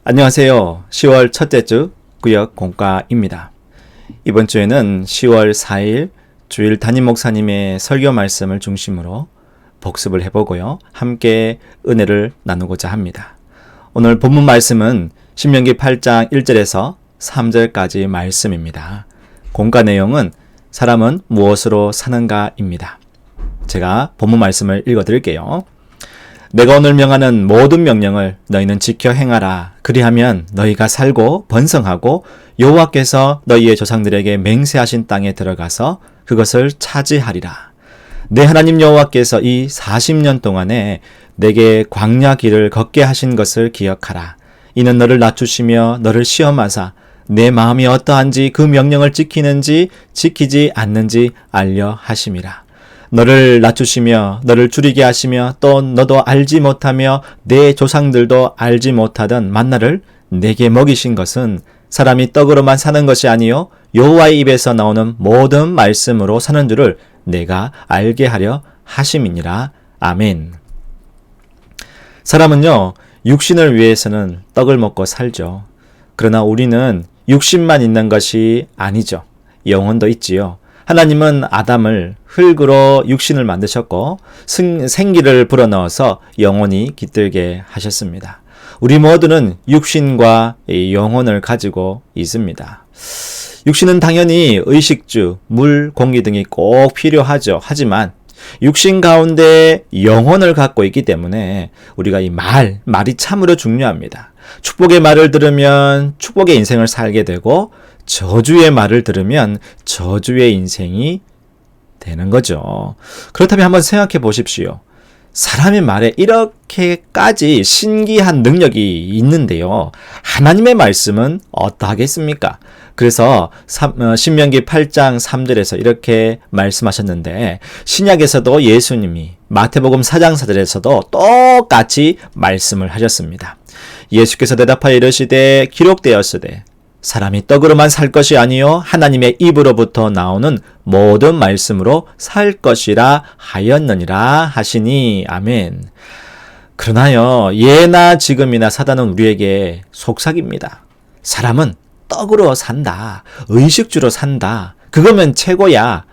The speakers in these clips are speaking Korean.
안녕하세요. 10월 첫째 주 구역 공과입니다. 이번 주에는 10월 4일 주일 담임 목사님의 설교 말씀을 중심으로 복습을 해보고요. 함께 은혜를 나누고자 합니다. 오늘 본문 말씀은 신명기 8장 1절에서 3절까지 말씀입니다. 공과 내용은 사람은 무엇으로 사는가입니다. 제가 본문 말씀을 읽어드릴게요. 내가 오늘 명하는 모든 명령을 너희는 지켜 행하라. 그리하면 너희가 살고 번성하고 여호와께서 너희의 조상들에게 맹세하신 땅에 들어가서 그것을 차지하리라. 내 하나님 여호와께서 이 40년 동안에 내게 광야 길을 걷게 하신 것을 기억하라. 이는 너를 낮추시며 너를 시험하사 내 마음이 어떠한지 그 명령을 지키는지 지키지 않는지 알려 하심이라. 너를 낮추시며 너를 줄이게 하시며 또 너도 알지 못하며 내 조상들도 알지 못하던 만나를 내게 먹이신 것은 사람이 떡으로만 사는 것이 아니요 여호와의 입에서 나오는 모든 말씀으로 사는 줄을 내가 알게 하려 하심이니라. 아멘. 사람은요, 육신을 위해서는 떡을 먹고 살죠. 그러나 우리는 육신만 있는 것이 아니죠. 영혼도 있지요. 하나님은 아담을 흙으로 육신을 만드셨고 생기를 불어넣어서 영혼이 깃들게 하셨습니다. 우리 모두는 육신과 영혼을 가지고 있습니다. 육신은 당연히 의식주, 물, 공기 등이 꼭 필요하죠. 하지만 육신 가운데 영혼을 갖고 있기 때문에 우리가 이 말이 참으로 중요합니다. 축복의 말을 들으면 축복의 인생을 살게 되고 저주의 말을 들으면 저주의 인생이 되는 거죠. 그렇다면 한번 생각해 보십시오. 사람의 말에 이렇게까지 신기한 능력이 있는데요. 하나님의 말씀은 어떠하겠습니까? 그래서 신명기 8장 3절에서 이렇게 말씀하셨는데 신약에서도 예수님이 마태복음 4장 4절에서도 똑같이 말씀을 하셨습니다. 예수께서 대답하여 이르시되 기록되었으되 사람이 떡으로만 살 것이 아니요 하나님의 입으로부터 나오는 모든 말씀으로 살 것이라 하였느니라 하시니. 아멘. 그러나요, 예나 지금이나 사단은 우리에게 속삭입니다. 사람은 떡으로 산다. 의식주로 산다. 그거면 최고야.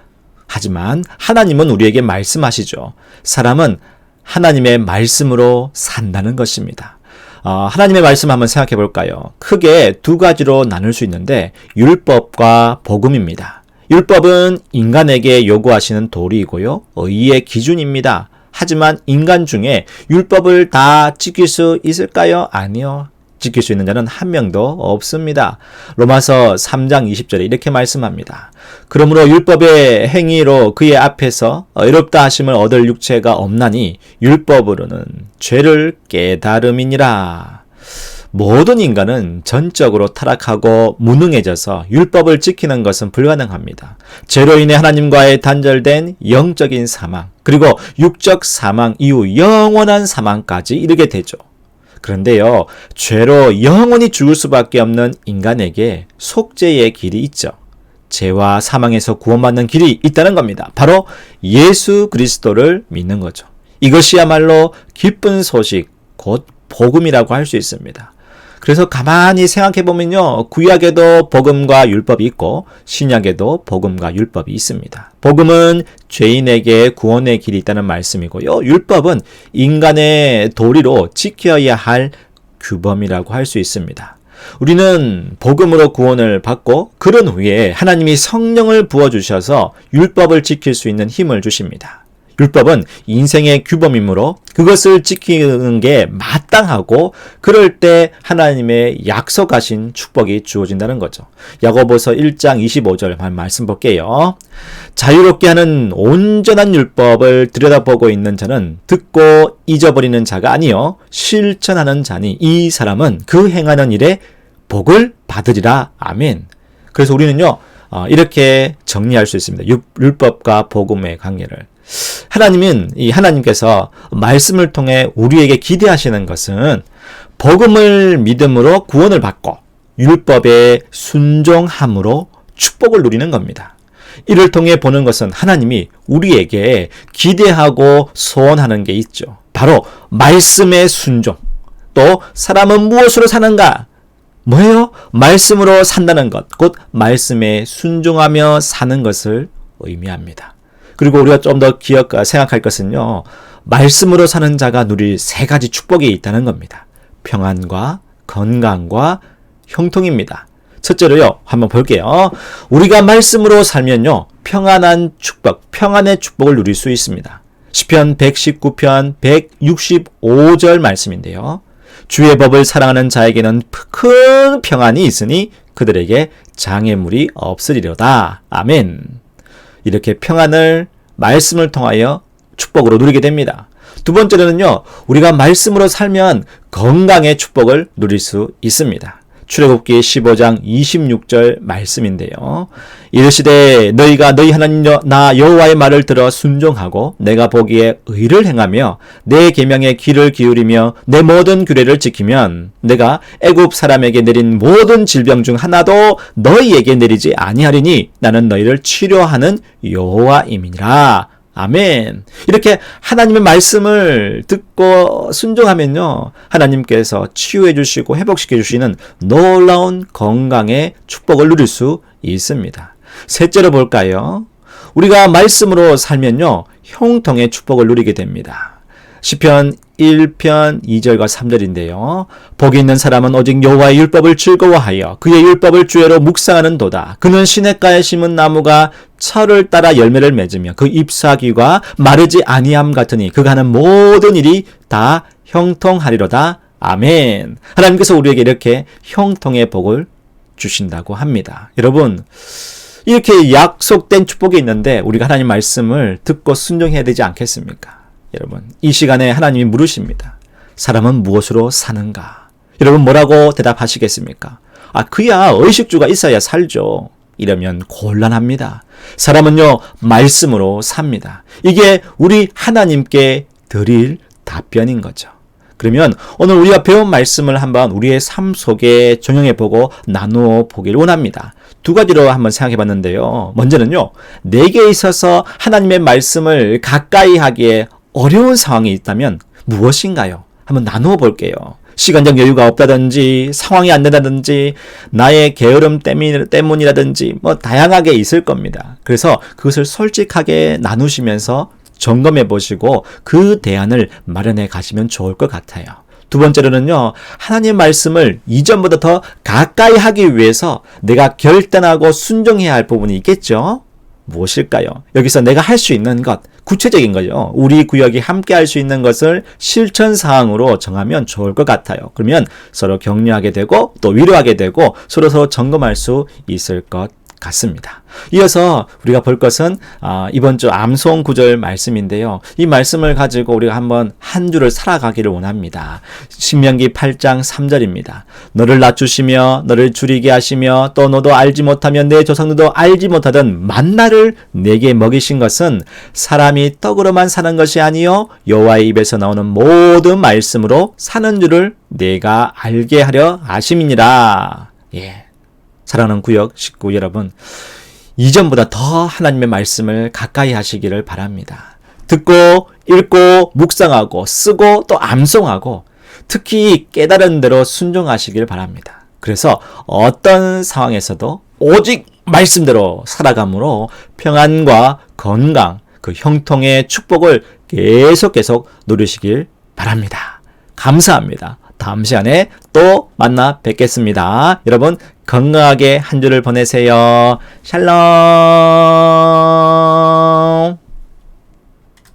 하지만 하나님은 우리에게 말씀하시죠. 사람은 하나님의 말씀으로 산다는 것입니다. 하나님의 말씀 한번 생각해 볼까요? 크게 두 가지로 나눌 수 있는데 율법과 복음입니다. 율법은 인간에게 요구하시는 도리이고요. 의의 기준입니다. 하지만 인간 중에 율법을 다 지킬 수 있을까요? 아니요. 지킬 수 있는 자는 한 명도 없습니다. 로마서 3장 20절에 이렇게 말씀합니다. 그러므로 율법의 행위로 그의 앞에서 의롭다 하심을 얻을 육체가 없나니 율법으로는 죄를 깨달음이니라. 모든 인간은 전적으로 타락하고 무능해져서 율법을 지키는 것은 불가능합니다. 죄로 인해 하나님과의 단절된 영적인 사망, 그리고 육적 사망 이후 영원한 사망까지 이르게 되죠. 그런데요, 죄로 영원히 죽을 수밖에 없는 인간에게 속죄의 길이 있죠. 죄와 사망에서 구원받는 길이 있다는 겁니다. 바로 예수 그리스도를 믿는 거죠. 이것이야말로 기쁜 소식, 곧 복음이라고 할 수 있습니다. 그래서 가만히 생각해보면요, 구약에도 복음과 율법이 있고 신약에도 복음과 율법이 있습니다. 복음은 죄인에게 구원의 길이 있다는 말씀이고요, 율법은 인간의 도리로 지켜야 할 규범이라고 할 수 있습니다. 우리는 복음으로 구원을 받고 그런 후에 하나님이 성령을 부어주셔서 율법을 지킬 수 있는 힘을 주십니다. 율법은 인생의 규범이므로 그것을 지키는 게 마땅하고 그럴 때 하나님의 약속하신 축복이 주어진다는 거죠. 야고보서 1장 25절 말씀 볼게요. 자유롭게 하는 온전한 율법을 들여다보고 있는 자는 듣고 잊어버리는 자가 아니요 실천하는 자니 이 사람은 그 행하는 일에 복을 받으리라. 아멘. 그래서 우리는요, 이렇게 정리할 수 있습니다. 율법과 복음의 관계를. 하나님께서 말씀을 통해 우리에게 기대하시는 것은 복음을 믿음으로 구원을 받고 율법에 순종함으로 축복을 누리는 겁니다. 이를 통해 보는 것은 하나님이 우리에게 기대하고 소원하는 게 있죠. 바로 말씀의 순종, 또 사람은 무엇으로 사는가? 뭐예요? 말씀으로 산다는 것, 곧 말씀에 순종하며 사는 것을 의미합니다. 그리고 우리가 좀 더 생각할 것은요, 말씀으로 사는 자가 누릴 세 가지 축복이 있다는 겁니다. 평안과 건강과 형통입니다. 첫째로요, 한번 볼게요. 우리가 말씀으로 살면요, 평안한 축복, 평안의 축복을 누릴 수 있습니다. 시편 119편 165절 말씀인데요. 주의 법을 사랑하는 자에게는 큰 평안이 있으니 그들에게 장애물이 없으리로다. 아멘. 이렇게 평안을 말씀을 통하여 축복으로 누리게 됩니다. 두 번째로는요, 우리가 말씀으로 살면 건강의 축복을 누릴 수 있습니다. 출애굽기 15장 26절 말씀인데요. 이르시되 너희가 너희 하나님 나 여호와의 말을 들어 순종하고 내가 보기에 의를 행하며 내 계명에 귀를 기울이며 내 모든 규례를 지키면 내가 애굽 사람에게 내린 모든 질병 중 하나도 너희에게 내리지 아니하리니 나는 너희를 치료하는 여호와임이니라. 아멘. 이렇게 하나님의 말씀을 듣고 순종하면요, 하나님께서 치유해 주시고 회복시켜 주시는 놀라운 건강의 축복을 누릴 수 있습니다. 셋째로 볼까요? 우리가 말씀으로 살면요, 형통의 축복을 누리게 됩니다. 시편 1편 2절과 3절인데요. 복이 있는 사람은 오직 여호와의 율법을 즐거워하여 그의 율법을 주야로 묵상하는 도다. 그는 시냇가에 심은 나무가 철을 따라 열매를 맺으며 그 잎사귀가 마르지 아니함 같으니 그가 하는 모든 일이 다 형통하리로다. 아멘. 하나님께서 우리에게 이렇게 형통의 복을 주신다고 합니다. 여러분, 이렇게 약속된 축복이 있는데 우리가 하나님 말씀을 듣고 순종해야 되지 않겠습니까? 여러분, 이 시간에 하나님이 물으십니다. 사람은 무엇으로 사는가? 여러분, 뭐라고 대답하시겠습니까? 그야 의식주가 있어야 살죠. 이러면 곤란합니다. 사람은요, 말씀으로 삽니다. 이게 우리 하나님께 드릴 답변인 거죠. 그러면 오늘 우리가 배운 말씀을 한번 우리의 삶 속에 적용해보고 나누어 보길 원합니다. 두 가지로 한번 생각해 봤는데요. 먼저는요, 내게 있어서 하나님의 말씀을 가까이 하기에 어려운 상황이 있다면 무엇인가요? 한번 나누어 볼게요. 시간적 여유가 없다든지 상황이 안 된다든지 나의 게으름 때문이라든지 다양하게 있을 겁니다. 그래서 그것을 솔직하게 나누시면서 점검해 보시고 그 대안을 마련해 가시면 좋을 것 같아요. 두 번째로는요, 하나님의 말씀을 이전보다 더 가까이 하기 위해서 내가 결단하고 순종해야 할 부분이 있겠죠? 무엇일까요? 여기서 내가 할 수 있는 것, 구체적인 거죠. 우리 구역이 함께 할 수 있는 것을 실천 사항으로 정하면 좋을 것 같아요. 그러면 서로 격려하게 되고 또 위로하게 되고 서로 점검할 수 있을 것 같습니다. 이어서 우리가 볼 것은 이번 주 암송 구절 말씀인데요. 이 말씀을 가지고 우리가 한번 한 주를 살아가기를 원합니다. 신명기 8장 3절입니다. 너를 낮추시며 너를 줄이게 하시며 또 너도 알지 못하면 내 조상들도 알지 못하던 만나를 내게 먹이신 것은 사람이 떡으로만 사는 것이 아니요 여호와의 입에서 나오는 모든 말씀으로 사는 줄을 내가 알게 하려 하심이니라. 예. 사랑하는 구역 식구 여러분, 이전보다 더 하나님의 말씀을 가까이 하시기를 바랍니다. 듣고 읽고 묵상하고 쓰고 또 암송하고 특히 깨달은 대로 순종하시길 바랍니다. 그래서 어떤 상황에서도 오직 말씀대로 살아감으로 평안과 건강, 그 형통의 축복을 계속 누리시길 바랍니다. 감사합니다. 다음 시간에 또 만나 뵙겠습니다. 여러분 건강하게 한 주를 보내세요. 샬롬.